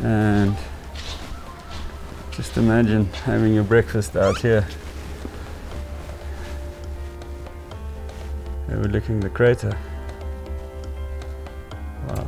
And just imagine having your breakfast out here, overlooking the crater. Wow.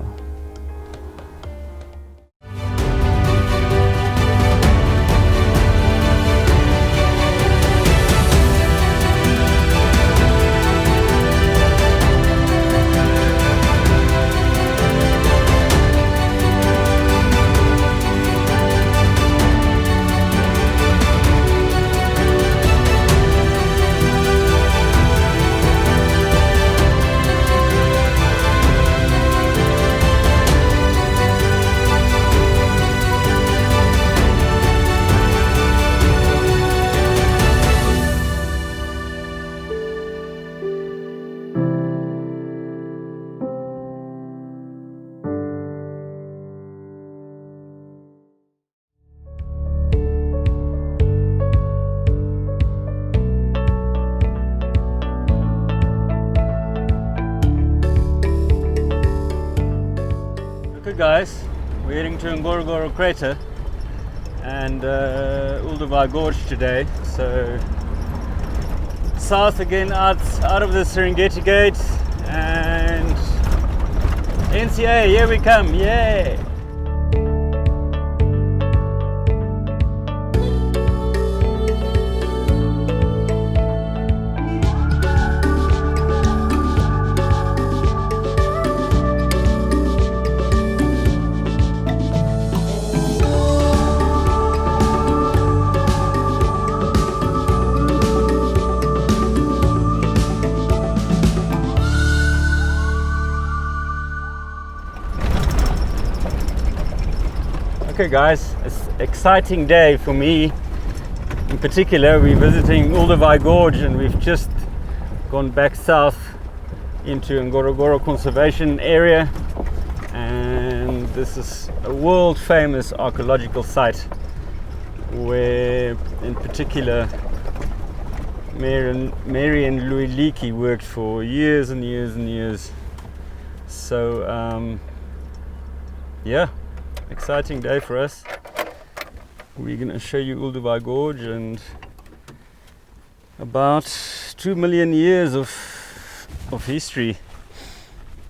Okay guys, we're heading to Ngorongoro crater and Olduvai Gorge today. So south again, out of the Serengeti gate, and NCA, here we come, yay! Okay guys, it's an exciting day for me. In particular, we're visiting Olupai Gorge and we've just gone back south into Ngorongoro Conservation Area, and this is a world famous archaeological site where in particular Mary and Louis Leakey worked for years and years and years. So yeah, exciting day for us. We're going to show you Olduvai Gorge and about 2 million years of history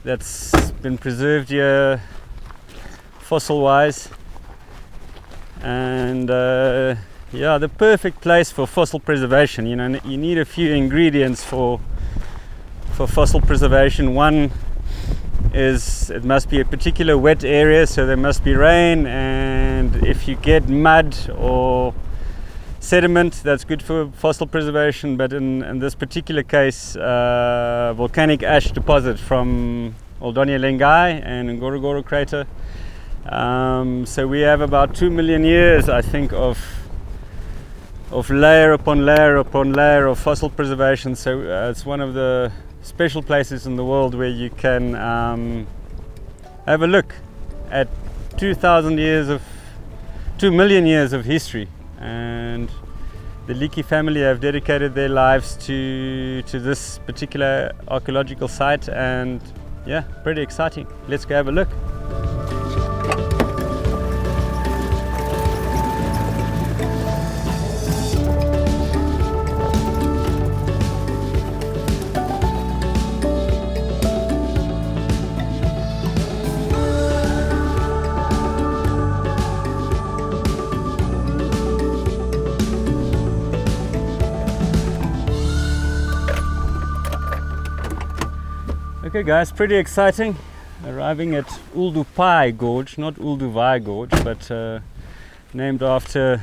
that's been preserved here fossil wise, and yeah, the perfect place for fossil preservation. You know, you need a few ingredients for fossil preservation. One is it must be a particular wet area, so there must be rain, and if you get mud or sediment, that's good for fossil preservation. But in this particular case, volcanic ash deposit from Oldonia Lengai and Ngorongoro crater. So we have about 2 million years, I think, of layer upon layer upon layer of fossil preservation. So it's one of the special places in the world where you can have a look at 2 million years of history. And the Leakey family have dedicated their lives to this particular archaeological site, and yeah, pretty exciting. Let's go have a look. Okay guys, pretty exciting. Arriving at Oldupai Gorge, not Olduvai Gorge, but named after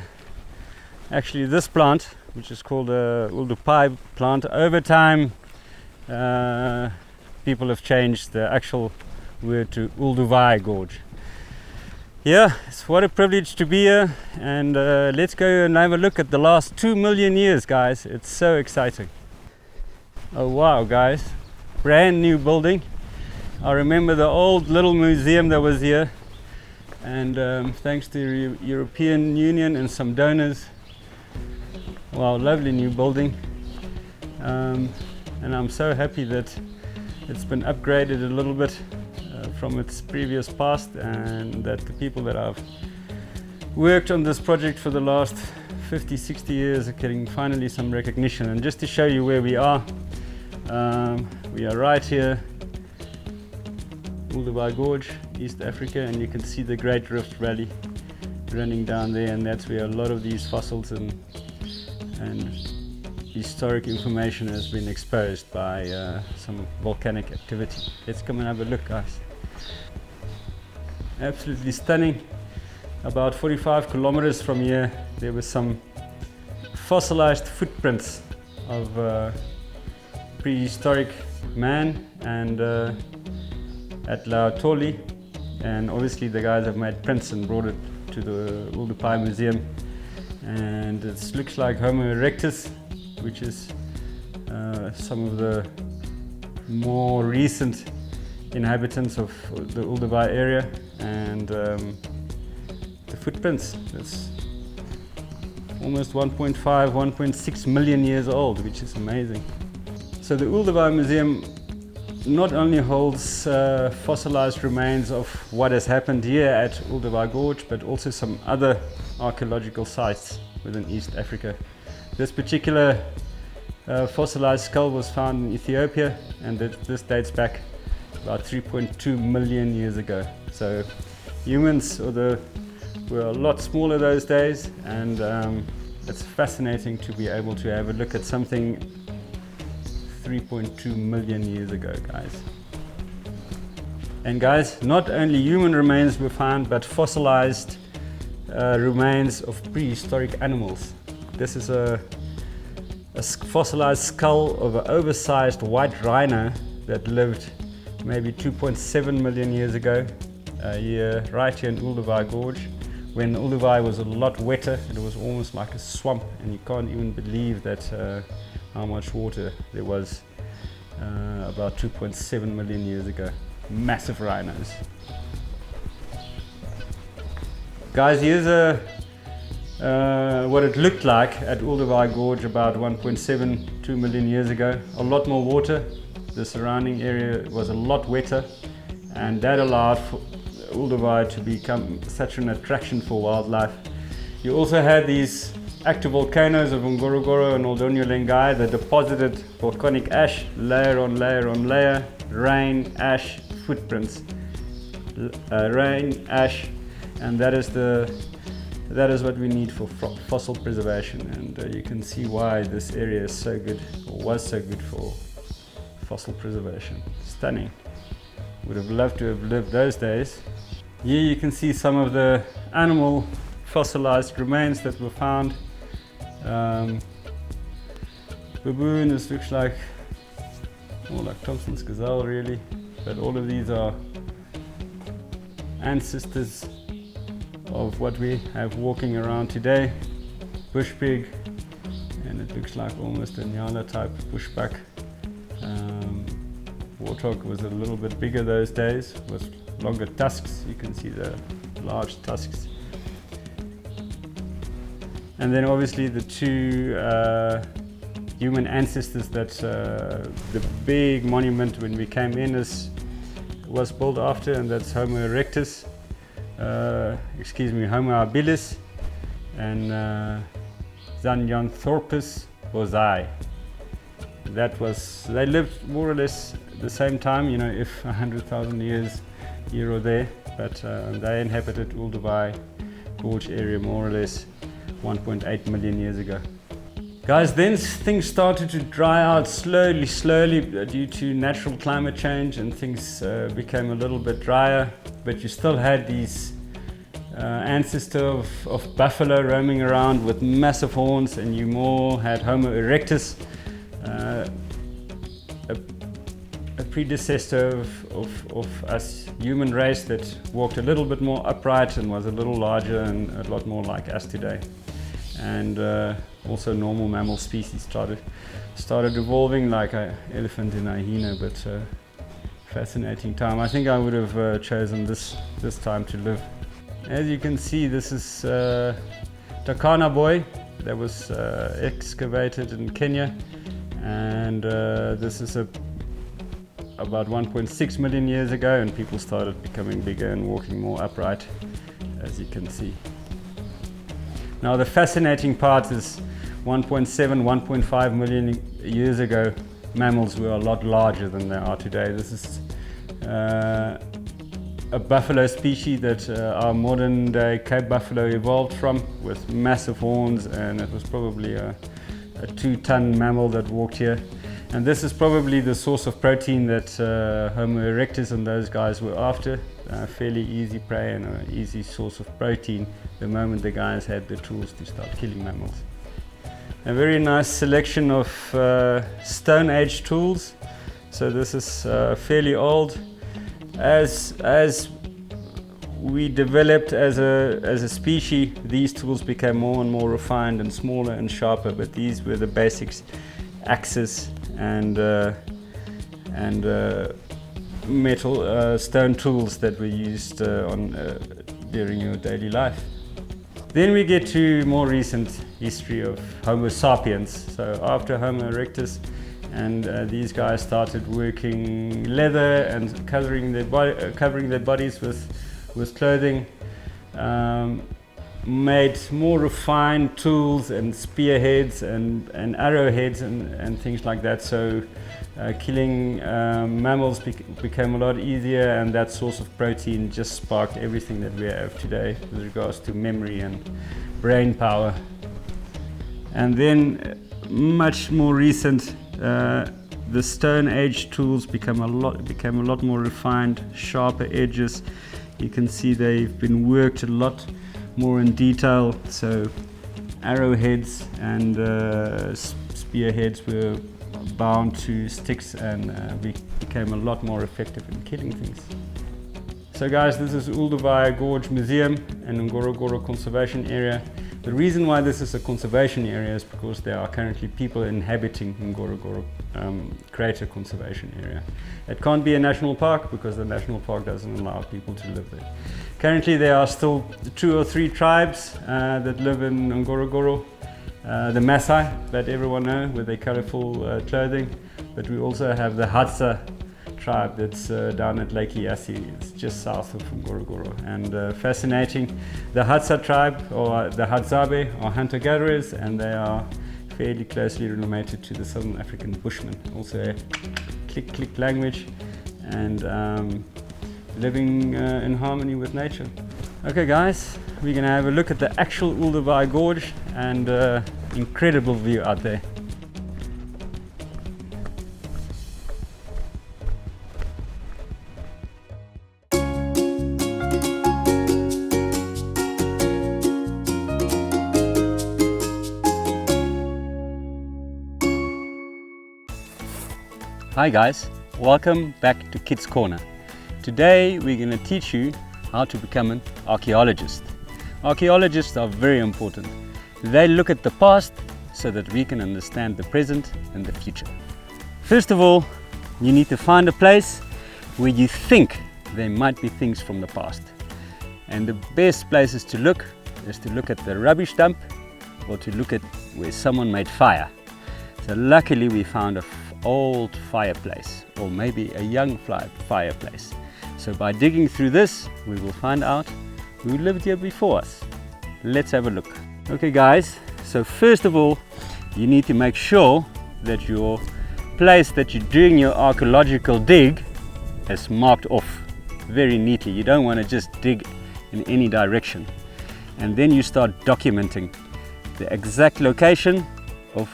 actually this plant, which is called a Oldupai plant. Over time, people have changed the actual word to Olduvai Gorge. Yeah, it's what a privilege to be here, and let's go and have a look at the last 2 million years, guys. It's so exciting. Oh wow, guys. Brand new building. I remember the old little museum that was here, and thanks to the European Union and some donors, wow, lovely new building, and I'm so happy that it's been upgraded a little bit from its previous past, and that the people that I've worked on this project for the last 50-60 years are getting finally some recognition. And just to show you where we are right here, Olupai Gorge, East Africa, and you can see the Great Rift Valley running down there, and that's where a lot of these fossils and historic information has been exposed by some volcanic activity. Let's come and have a look, guys. Absolutely stunning. About 45 kilometers from here there were some fossilized footprints of prehistoric man and at Lautoli, and obviously the guys have made prints and brought it to the Oldupai Museum, and it looks like Homo erectus, which is some of the more recent inhabitants of the Olduvai area, and the footprints, it's almost 1.5, 1.6 million years old, which is amazing. So the Olduvai Museum not only holds fossilized remains of what has happened here at Olupai Gorge, but also some other archaeological sites within East Africa. This particular fossilized skull was found in Ethiopia, and this dates back about 3.2 million years ago. So humans were a lot smaller those days, and it's fascinating to be able to have a look at something 3.2 million years ago, guys. And guys, not only human remains were found, but fossilized remains of prehistoric animals. This is a fossilized skull of an oversized white rhino that lived maybe 2.7 million years ago, right here in Olupai Gorge, when Olduvai was a lot wetter. It was almost like a swamp, and you can't even believe that how much water there was about 2.7 million years ago. Massive rhinos. Guys, here's what it looked like at Olduvai Gorge about 1.72 million years ago. A lot more water. The surrounding area was a lot wetter, and that allowed for Olduvai to become such an attraction for wildlife. You also had these active volcanoes of Ngorongoro and Lengai that deposited volcanic ash, layer on layer on layer, rain, ash, footprints, rain, ash, and that is what we need for fossil preservation. And you can see why this area is so good, or was so good for fossil preservation. Stunning. Would have loved to have lived those days. Here you can see some of the animal fossilized remains that were found. Baboon, this looks like more like Thompson's gazelle really, but all of these are ancestors of what we have walking around today. Bush pig, and it looks like almost a Nyala type bushbuck. Warthog was a little bit bigger those days with longer tusks. You can see the large tusks. And then obviously the two human ancestors that the big monument when we came in was built after, and that's Homo erectus, Homo habilis, and Zanjanthropus bozai. They lived more or less the same time, you know, if 100,000 years here or there, but they inhabited Olduvai Gorge area more or less 1.8 million years ago. Guys, then things started to dry out slowly due to natural climate change, and things became a little bit drier, but you still had these ancestor of buffalo roaming around with massive horns, and you more had Homo erectus, a predecessor of us human race that walked a little bit more upright and was a little larger and a lot more like us today. And also normal mammal species started evolving, like an elephant and a hyena, but fascinating time. I think I would have chosen this time to live. As you can see, this is Takana Boy that was excavated in Kenya, and this is a about 1.6 million years ago, and people started becoming bigger and walking more upright, as you can see. Now the fascinating part is 1.7, 1.5 million years ago, mammals were a lot larger than they are today. This is a buffalo species that our modern day Cape buffalo evolved from, with massive horns, and it was probably a 2-ton mammal that walked here. And this is probably the source of protein that Homo erectus and those guys were after. Fairly easy prey and an easy source of protein the moment the guys had the tools to start killing mammals. A very nice selection of Stone Age tools. So this is fairly old. As we developed as a species, these tools became more and more refined and smaller and sharper, but these were the basics: axes and metal stone tools that were used during your daily life. Then we get to more recent history of Homo sapiens. So after Homo erectus, and these guys started working leather and covering their bodies with clothing, made more refined tools and spearheads and arrowheads and things like that. So killing mammals became a lot easier, and that source of protein just sparked everything that we have today with regards to memory and brain power. And then much more recent, the Stone Age tools became a lot more refined, sharper edges. You can see they've been worked a lot more in detail. So arrowheads and spearheads were bound to sticks and became a lot more effective in killing things. So guys, this is Olduvai Gorge Museum and Ngorongoro Conservation Area. The reason why this is a conservation area is because there are currently people inhabiting Ngorongoro Crater Conservation Area. It can't be a national park because the national park doesn't allow people to live there. Currently there are still 2 or 3 tribes that live in Ngorongoro. The Maasai that everyone knows with their colorful clothing, but we also have the Hadza tribe that's down at Lake Eyasi. It's just south of Ngorongoro, and fascinating. The Hadza tribe, or the Hadzabe, are hunter-gatherers, and they are fairly closely related to the Southern African Bushmen. Also a click-click language, and living in harmony with nature. Okay guys, we're gonna have a look at the actual Olduvai Gorge and incredible view out there. Hi guys, welcome back to Kids Corner. Today we're going to teach you how to become an archaeologist. Archaeologists are very important. They look at the past so that we can understand the present and the future. First of all, you need to find a place where you think there might be things from the past. And the best places to look is to look at the rubbish dump or to look at where someone made fire. So luckily we found an old fireplace, or maybe a young fireplace. So by digging through this, we will find out who lived here before us. Let's have a look. Okay guys, so first of all, you need to make sure that your place that you're doing your archaeological dig is marked off very neatly. You don't want to just dig in any direction. And then you start documenting the exact location of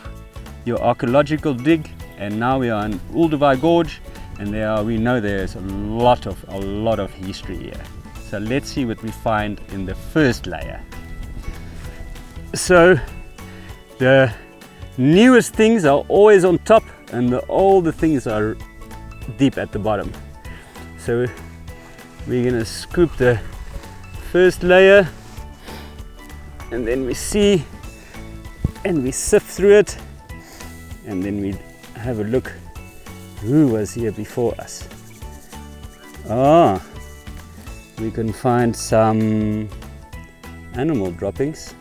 your archaeological dig. And now we are in Olduvai Gorge, and we know there's a lot of history here. So let's see what we find in the first layer. So the newest things are always on top, and the older things are deep at the bottom. So we're gonna scoop the first layer, and then we see, and we sift through it, and then we have a look who was here before us. We can find some animal droppings,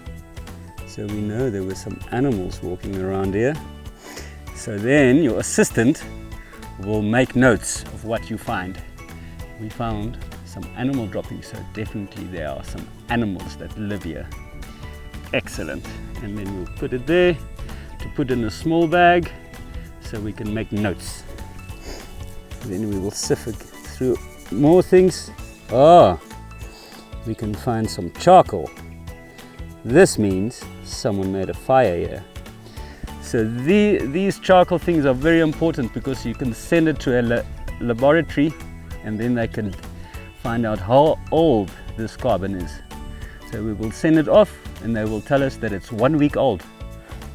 so we know there were some animals walking around here. So then your assistant we'll make notes of what you find. We found some animal droppings, so definitely there are some animals that live here. Excellent. And then we'll put it there to put in a small bag so we can make notes. Then we will sift through more things. Oh, we can find some charcoal. This means someone made a fire here. So these charcoal things are very important because you can send it to a laboratory and then they can find out how old this carbon is. So we will send it off and they will tell us that it's 1 week old.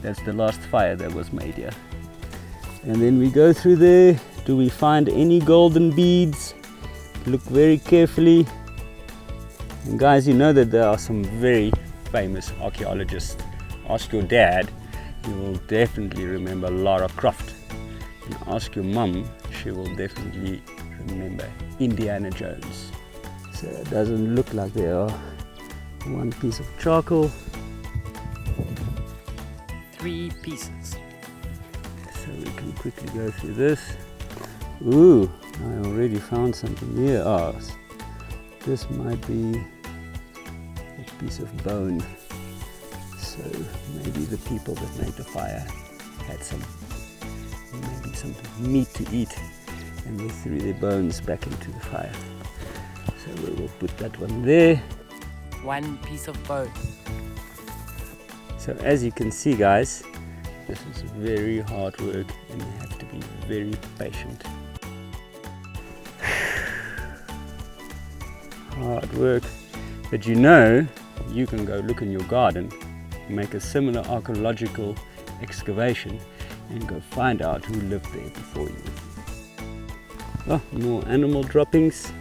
That's the last fire that was made here. And then we go through there. Do we find any golden beads? Look very carefully. And guys, you know that there are some very famous archaeologists. Ask your dad, you will definitely remember Lara Croft. And ask your mum, she will definitely remember Indiana Jones. So it doesn't look like there are. One piece of charcoal. 3 pieces. So we can quickly go through this. Ooh, I already found something here. Oh, this might be a piece of bone. So maybe the people that made the fire had maybe some meat to eat and they threw their bones back into the fire. So we will put that one there. 1 piece of bone. So as you can see, guys, this is very hard work and you have to be very patient. Hard work, but you know, you can go look in your garden, make a similar archaeological excavation and go find out who lived there before you. Oh, more animal droppings.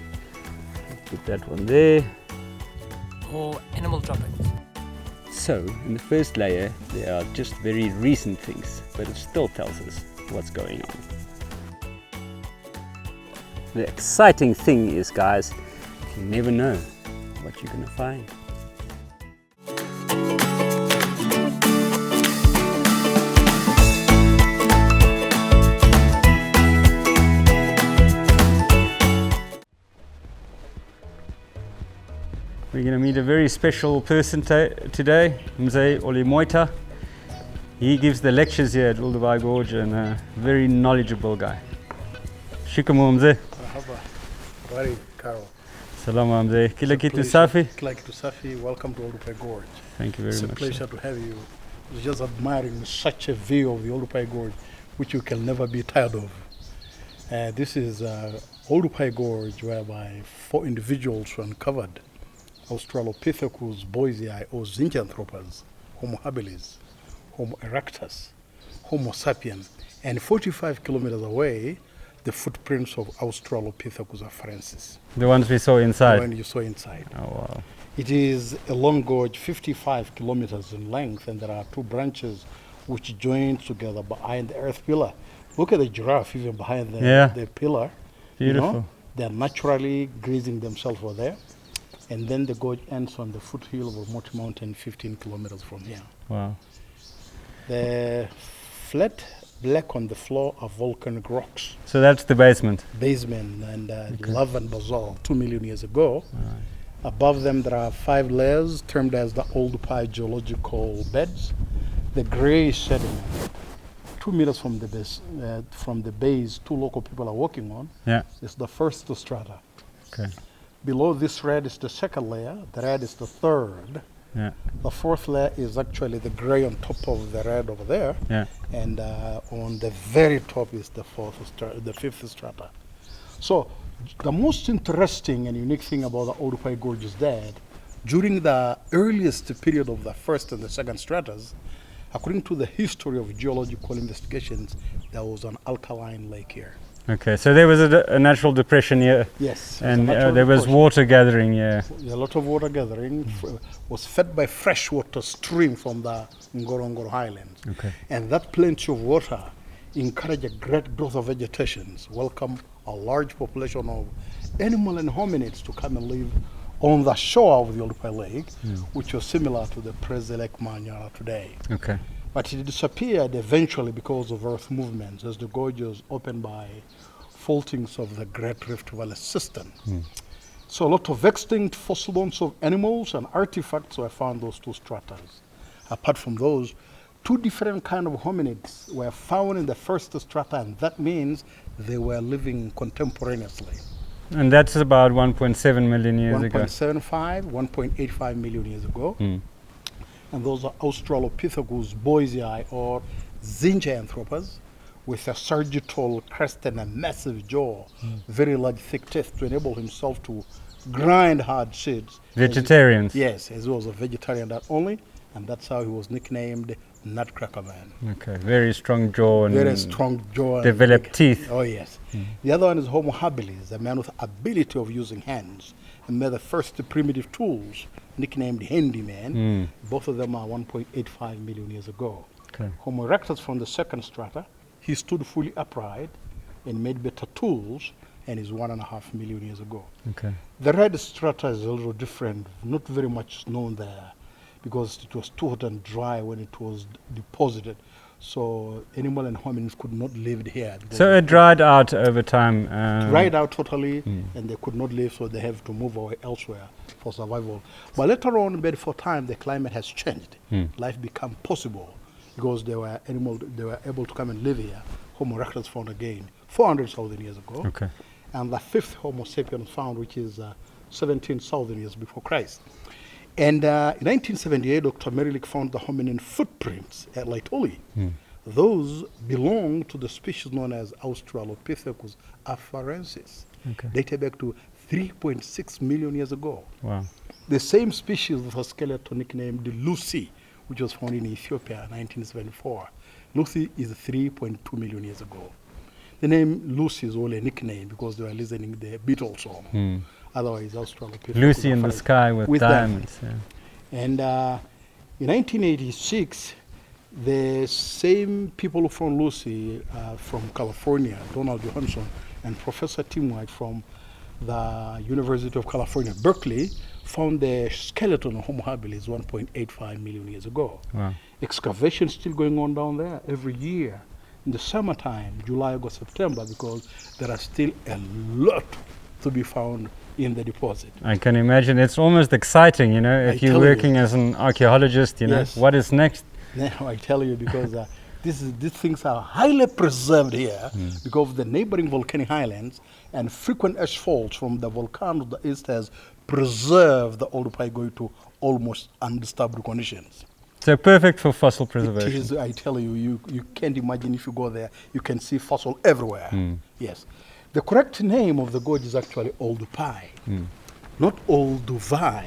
Put that one there. More animal droppings. So, in the first layer, there are just very recent things, but it still tells us what's going on. The exciting thing is, guys, you never know what you're going to find. We're going to meet a very special person today, Mzee Olle Moita. He gives the lectures here at Olupai Gorge and a very knowledgeable guy. Shikamoo Mzee. Marhaba. Habari Carol. Salama Mzee. Kila kitu safi? Kila kitu safi. Welcome to Olupai Gorge. Thank you very much. It's a pleasure to have you. Just admiring such a view of the Olupai Gorge, which you can never be tired of. This is Oldupai Gorge, whereby 4 individuals were uncovered. Australopithecus boisei or Zinjanthropus, Homo habilis, Homo erectus, Homo sapien, and 45 kilometers away, the footprints of Australopithecus afarensis. The ones we saw inside? The one you saw inside. Oh wow. It is a long gorge, 55 kilometers in length, and there are 2 branches which join together behind the earth pillar. Look at the giraffe even behind the pillar. Beautiful. You know, they're naturally grazing themselves over there. And then the gorge ends on the foothill of Moto Mountain, 15 kilometers from here. Wow. The flat black on the floor are volcanic rocks. So that's the basement? Basement and lava and basalt 2 million years ago. Right. Above them there are 5 layers termed as the Oldupai geological beds. The gray sediment, 2 meters from the base 2 local people are walking on, is the first strata. Okay. Below this red is the second layer, the red is the third. Yeah. The fourth layer is actually the gray on top of the red over there. Yeah. And on the very top is the fifth strata. So the most interesting and unique thing about the Olduvai Gorge is that during the earliest period of the first and the second stratas, according to the history of geological investigations, there was an alkaline lake here. Okay, so there was a natural depression here. Yes. And there was water gathering here. A lot of water gathering was fed by freshwater stream from the Ngorongoro Highlands. Okay. And that plenty of water encouraged a great growth of vegetations, welcome a large population of animal and hominids to come and live on the shore of the Olupai Lake, which was similar to the present Lake Manyara today. Okay. But it disappeared eventually because of earth movements as the gorge was opened by faultings of the Great Rift Valley system. So a lot of extinct fossil bones of animals and artifacts were found in those two stratas. Apart from those, two different kind of hominids were found in the first strata, and that means they were living contemporaneously. And that's about 1.7 million years ago. 1.75, 1.85 million years ago. And those are Australopithecus boisei, or Zingianthropus, with a sagittal crest and a massive jaw, very large thick teeth to enable himself to grind hard seeds. Vegetarians? Yes, as well as a vegetarian that only, and that's how he was nicknamed Nutcracker Man. Okay, very strong jaw and Very strong jaw. and developed big- teeth. Oh yes. The other one is Homo habilis, a man with ability of using hands, and made the first primitive tools, nicknamed handyman. Both of them are 1.85 million years ago. Okay. Homo erectus from the second strata, he stood fully upright and made better tools, and is 1.5 million years ago. Okay. The red strata is a little different, not very much known there, because it was too hot and dry when it was deposited. So animal and hominids could not live here. So it dried out over time. Dried out totally, and they could not live, so they have to move away elsewhere for survival. But later on, for time, the climate has changed. Life became possible because there were animals, they were able to come and live here. Homo erectus found again 400,000 years ago. Okay. And the fifth Homo sapiens found, which is 17,000 years before Christ. And in 1978, Dr. Merrick found the hominin footprints at Laetoli. Those belong to the species known as Australopithecus afarensis, dated back to 3.6 million years ago. Wow. The same species with a skeleton nicknamed Lucy, which was found in Ethiopia in 1974. Lucy is 3.2 million years ago. The name Lucy is only a nickname because they were listening to the Beatles song. Otherwise, Australopithecus Lucy in the afarensis sky with diamonds. Yeah. And in 1986, the same people from Lucy from California, Donald Johansson and Professor Tim White from the University of California, Berkeley, found the skeleton of Homo habilis 1.85 million years ago. Wow. Excavation still going on down there every year in the summertime, July, August, September, because there are still a lot to be found in the deposit. I can imagine. It's almost exciting, you know, if I you're tell you. working as an archaeologist, you know, Yes. what is next? Now I tell you, because these things are highly preserved here because of the neighboring volcanic highlands and frequent ash falls from the volcano of the east has preserved the Oldupai Gorge to almost undisturbed conditions. So perfect for fossil It preservation. is, I tell you, you can't imagine if you go there, you can see fossil everywhere. Yes. The correct name of the gorge is actually Oldupai, not Olduvai.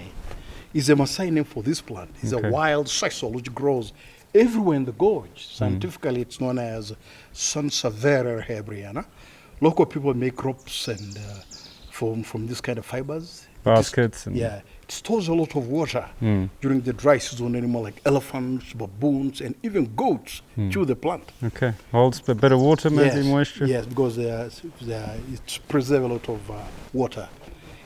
It's a Maasai name for this plant. It's Okay. a wild sisal which grows everywhere in the gorge. Scientifically, it's known as Sansevieria hebriana. Local people make ropes and from this kind of fibers. Baskets and Yeah, it stores a lot of water during the dry season. Animals like elephants, baboons, and even goats chew the plant. Okay. Holds a bit of water, maybe moisture. Yes, because it preserves a lot of water.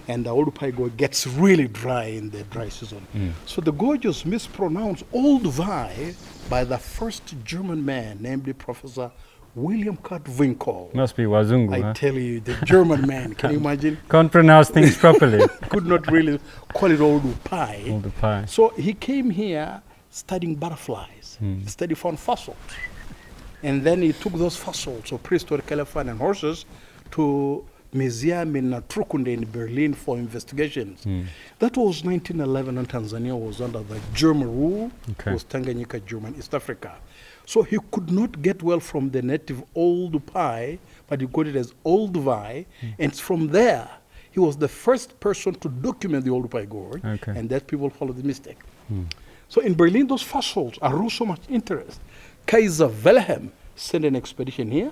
And the Oldupai Gorge gets really dry in the dry season. So the gorge was mispronounced Olduvai by the first German man named Professor William Kurt-Winkel. Must be Wazungu, I huh? tell you, the German man, can you imagine? Can't pronounce things properly. Could not really call it Oldupai. All the pie. So he came here studying butterflies. He studied found fossils. And then he took those fossils of prehistoric elephant and horses to museum in Trukunde in Berlin for investigations. That was 1911 when Tanzania was under the German rule. Okay. It was Tanganyika, German, East Africa. So he could not get well from the native Oldupai, but he got it as Olduvai. And from there, he was the first person to document the Oldupai Gorge, Okay. and that people followed the mistake. So in Berlin, those fossils aroused so much interest. Kaiser Wilhelm sent an expedition here,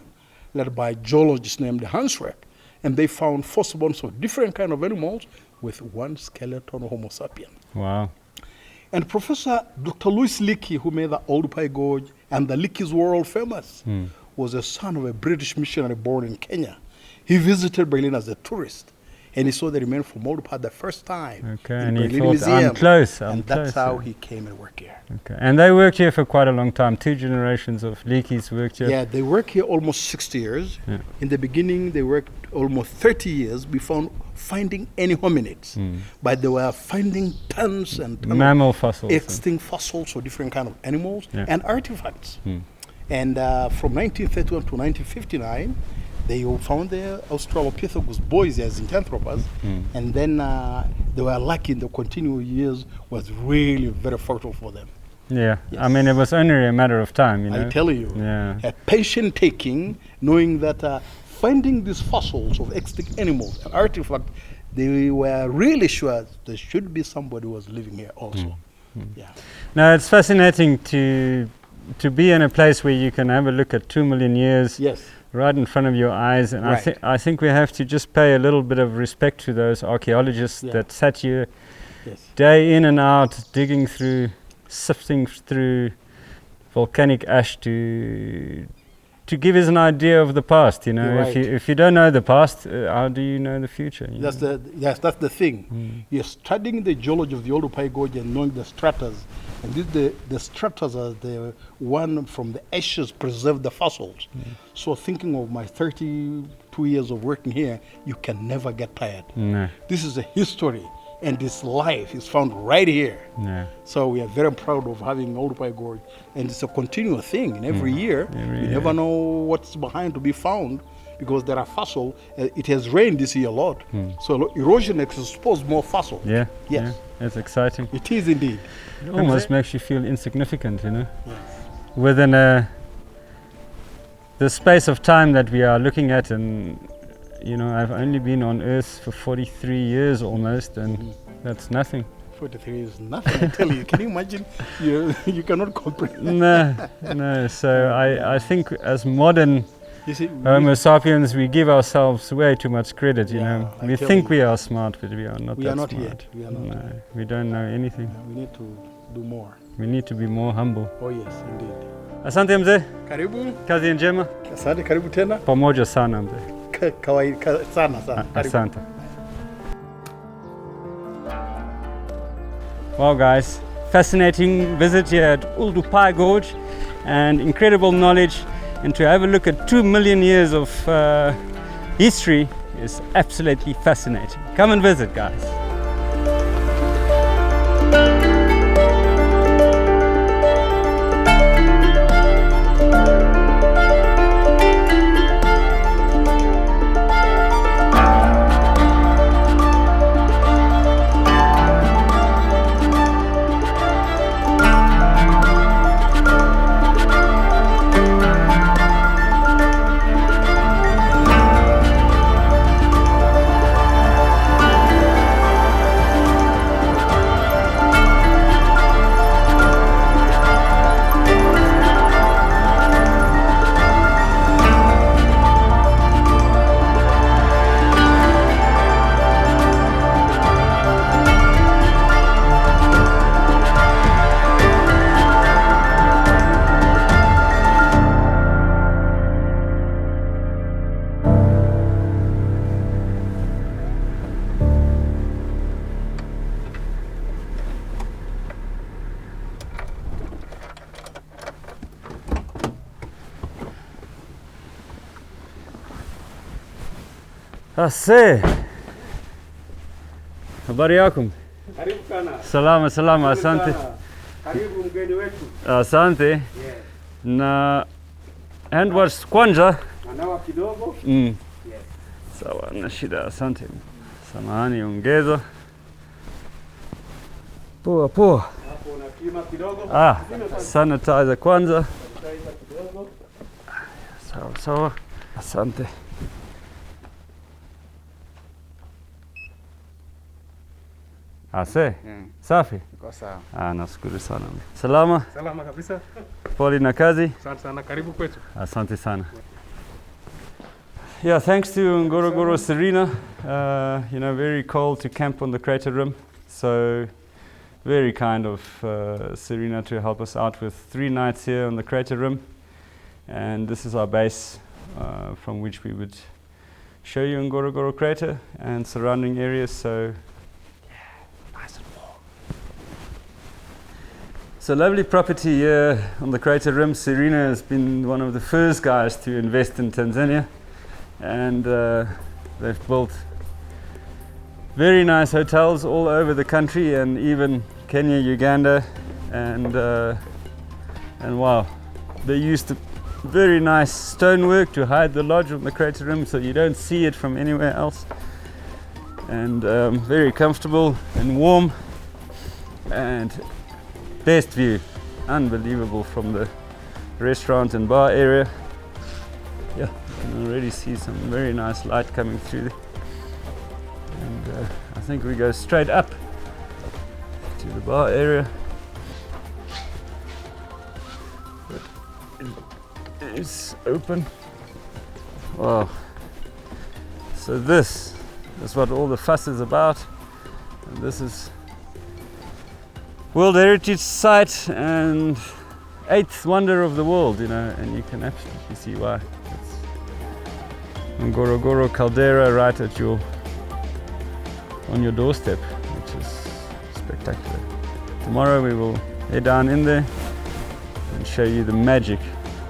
led by a geologist named Hans Reck, and they found fossil bones of different kind of animals with one skeleton of Homo sapien. Wow. And Professor Dr. Louis Leakey, who made the Oldupai Gorge and the Leakey's world famous, was a son of a British missionary born in Kenya. He visited Berlin as a tourist, and he saw the remains from Oldupai the first time. Okay, in and he Berlin thought, Museum. I'm close, I'm And close. that's how he came and worked here. Okay, and they worked here for quite a long time. 2 generations of Leakeys worked here. Yeah, they worked here almost 60 years. Yeah. In the beginning, they worked almost 30 years before finding any hominids. But they were finding tons and tons Mammal of fossils. extinct fossils or different kind of animals Yeah. and artifacts. And from 1931 to 1959, they found the Australopithecus boys as Zinjanthropus, and then they were lucky in the continual years was really very fertile for them. Yeah, I Yes. mean, it was only a matter of time, you know. I tell you, Yeah. a patient taking, knowing that finding these fossils of extinct animals and artifacts, they were really sure there should be somebody who was living here also. Yeah. Now, it's fascinating to be in a place where you can have a look at 2 million years Yes. right in front of your eyes, and Right. I think we have to just pay a little bit of respect to those archaeologists Yeah. that sat here Yes. day in and out, digging through, sifting through volcanic ash to give us an idea of the past. You know, You're right. if you don't know the past, how do you know the future? you That's know? that's the thing. You're studying the geology of the Olupai Gorge and knowing the stratas. And the stratas are the one from the ashes preserve the fossils. So thinking of my 32 years of working here, you can never get tired. No, This is a history, and this life is found right here. no. So we are very proud of having Olduvai Gorge, and it's a continual thing. And every year, Every you year. never know what's behind to be found because there are fossils. It has rained this year a lot, so erosion has exposed more fossils. Yeah. Yes. Yeah, it's exciting. It is indeed. It almost makes you feel insignificant, you know. Yes. Within the space of time that we are looking at, and you know, I've only been on Earth for 43 years almost, and that's nothing. 43 is nothing, I tell you. Can you imagine? You cannot comprehend. No. So I think as modern You see, Homo sapiens, we give ourselves way too much credit. You Yeah, know, I we tell think you. we are smart, but we are not. We that are not smart. yet. We are not. No, we don't know anything. we need to do more. We need to be more humble. Oh yes, indeed. Asante mzee, Karibu. kazi njema. Asante, karibu tena. Pamoja sana mzee. Kawaida sana sana. Karibu. Asante. Well guys, fascinating visit here at Oldupai Gorge and incredible knowledge, and to have a look at 2 million years of history is absolutely fascinating. Come and visit guys. Ase. Habari yako? Karibu sana. Salama salama, asante. Karibu mgeni wetu. Asante. Na hand wash kwanza. Anawa kidogo. Mm. Sawa, na shida, asante. Samahani, ongeza. Poa poa. Hapo unapima kidogo. Sanitizer kwanza. Sanitizer kidogo. Sawa sawa. Asante. Ase, safi? Iko sawa. Nashukuru sana. Salama, Salama kabisa. pole na kazi. Asante sana. Karibu kwetu. Asante sana. Yeah, thanks to Ngorongoro Serena. You know, very cold to camp on the crater rim. So very kind of Serena to help us out with 3 nights here on the crater rim. And this is our base from which we would show you Ngorongoro crater and surrounding areas. So yeah, nice and warm. So lovely property here on the crater rim. Serena has been one of the first guys to invest in Tanzania, and they've built very nice hotels all over the country, and even Kenya, Uganda, and wow, they used very nice stonework to hide the lodge on the crater rim, so you don't see it from anywhere else. And very comfortable and warm, and best view, unbelievable, from the restaurant and bar area. Yeah, you can already see some very nice light coming through. And I think we go straight up to the bar area. It is open. Wow. So this is what all the fuss is about. And this is World Heritage Site and 8th wonder of the world, you know, and you can absolutely see why. It's Ngorongoro caldera right at on your doorstep, which is spectacular. Tomorrow we will head down in there and show you the magic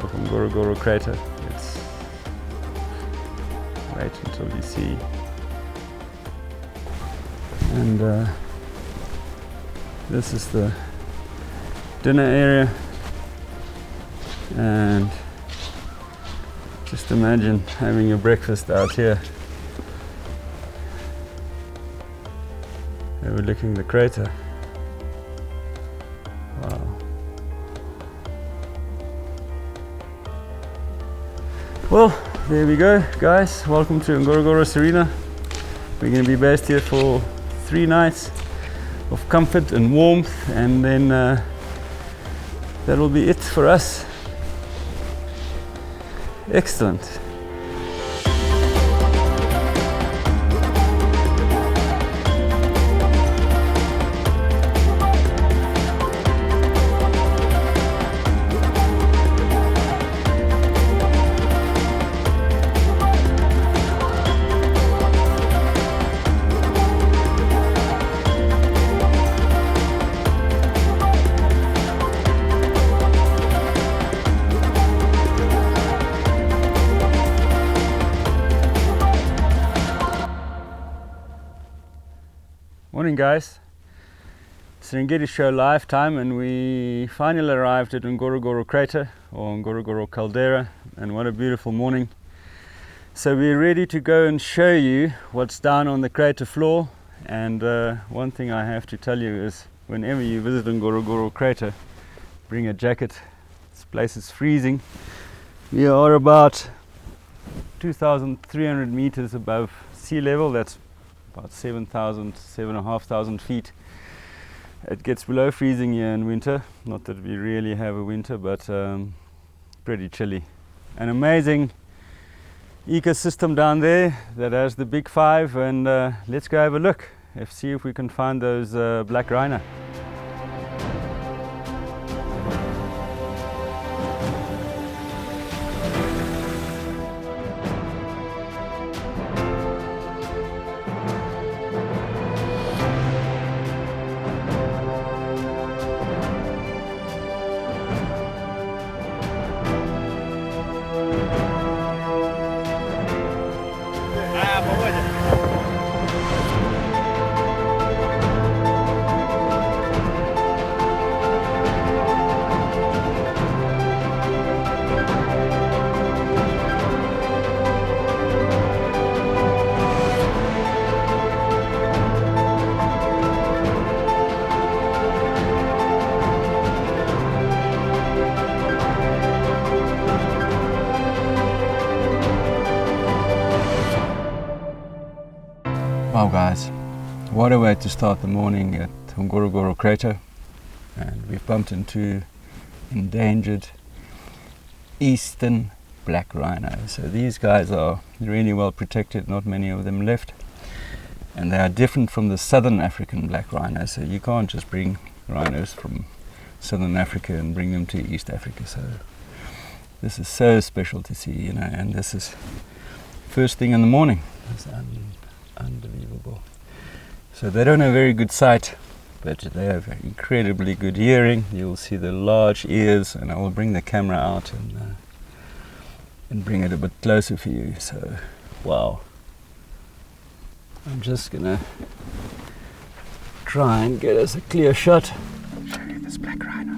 of Ngorongoro crater. It's wait until you see. And this is the dinner area, and just imagine having your breakfast out here, overlooking the crater. Wow. Well, there we go, guys. Welcome to Ngorongoro, Serena. We're going to be based here for 3 nights of comfort and warmth, and then that'll be it for us. Excellent. Morning, guys. Serengeti Show live time, and we finally arrived at Ngorongoro crater, or Ngorongoro caldera, and what a beautiful morning. So we're ready to go and show you what's down on the crater floor. And one thing I have to tell you is, whenever you visit Ngorongoro crater, bring a jacket. This place is freezing. We are about 2,300 meters above sea level. That's about 7,500 feet. It gets below freezing here in winter. Not that we really have a winter, but pretty chilly. An amazing ecosystem down there that has the big 5, and let's go have a look and see if we can find those black rhino. Wow, guys, what a way to start the morning at Ngorongoro crater. And we've bumped into endangered eastern black rhino. So these guys are really well protected, not many of them left. And they are different from the southern African black rhino. So you can't just bring rhinos from southern Africa and bring them to East Africa. So this is so special to see, you know, and this is first thing in the morning. It's unbelievable. So they don't have very good sight, but they have incredibly good hearing. You'll see the large ears, and I will bring the camera out and bring it a bit closer for you. So, wow. I'm just gonna try and get us a clear shot. I'll show you this black rhino.